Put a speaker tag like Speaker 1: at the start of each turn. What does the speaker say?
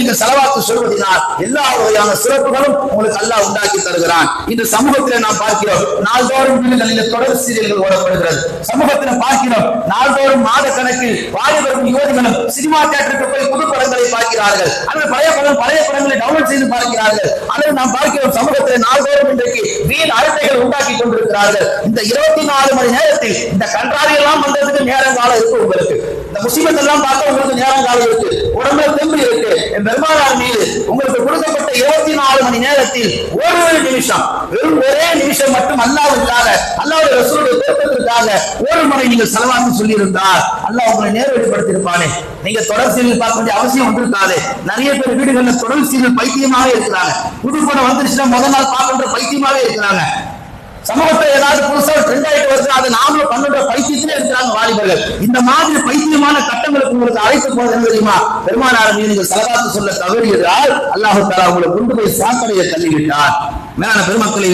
Speaker 1: நீங்கள் ஸலவாத்து சொல்வதினால் எல்லா வகையான சிறப்புகளும் உங்களுக்கு அல்லாஹ் உண்டாக்கி தருகிறான். இந்த சமூகத்தில் நாம் பார்க்கிறோம், நாள்தோறும் வீடுகளில் தொடர் சீரியல்கள் ஓடப்படுகிறது. சமூகத்தில் பார்க்கிறோம், நாள்தோறும் மாத கணக்கில் வாலிபரும் யுவதிகளும் சினிமா தியேட்டருக்கு போய் புது படங்களை பார்க்கிறார்கள், அல்லது பழைய படங்களை டவுன்லோட் செய்து பார்க்கிறார்கள். அல்லது நாம் பார்க்கிறோம், சமூகத்தில் நாள்தோறும் இன்றைக்கு வீண் அழுத்தைகள் உண்டாக்கி கொண்டிருக்கிறார்கள். இந்த 24 மணி நேரத்தில் இந்த கன்றாவி எல்லாம் வந்ததுக்கு நேரம் காலம் இருக்கு. உங்களுக்கு இந்த முசீபத் எல்லாம் பார்க்க உங்களுக்கு நேரம் காலம் இருக்கு, உடம்புல தெம்பு இருக்கு. பெருமானார் மீது உங்களுக்கு கொடுக்கப்பட்ட 24 மணி நேரத்தில் ஒரு நிமிஷம், வெறும் ஒரே நிமிஷம் மட்டும் அல்லாஹ்வுக்காக, அல்லாஹ்வுடைய ரசூலுடைய பொருத்தத்திற்காக ஒரு முறை நீங்கள் ஸலவாத்து சொல்லி இருந்தால் அல்லாஹ் உங்களை நேர்வழிப்படுத்தி இருப்பானே. நீங்க தொடர் சீரியல் பார்க்க வேண்டிய அவசியம் வந்திருக்காது. நிறைய பேர் வீடுகளில் தொடர் சீரியல் பைத்தியமாவே இருக்கிறாங்க. புது படம் வந்துருச்சுன்னா முதல் நாள் பார்க்கின்ற பைத்தியமாவே இருக்கிறாங்க. சமூகத்தை ஏதாவது புதுசா ட்ரெண்ட் ஆயிட்டு வருது, அதை நாமளும் பண்ணுற பைத்தியத்திலே இருக்கிறாங்க வாலிபர்கள். இந்த மாதிரி பைத்தியமான கட்டங்களுக்கு உங்களுக்கு அழைத்து போவது தெரியுமா? பெருமானார் மீது நீங்கள் ஸலவாத்து சொல்ல தவறியதால் அல்லாஹ் தஆலா உங்களை கொண்டு போய் சாக்கடையை தள்ளிவிட்டார். மேலான பெருமக்களை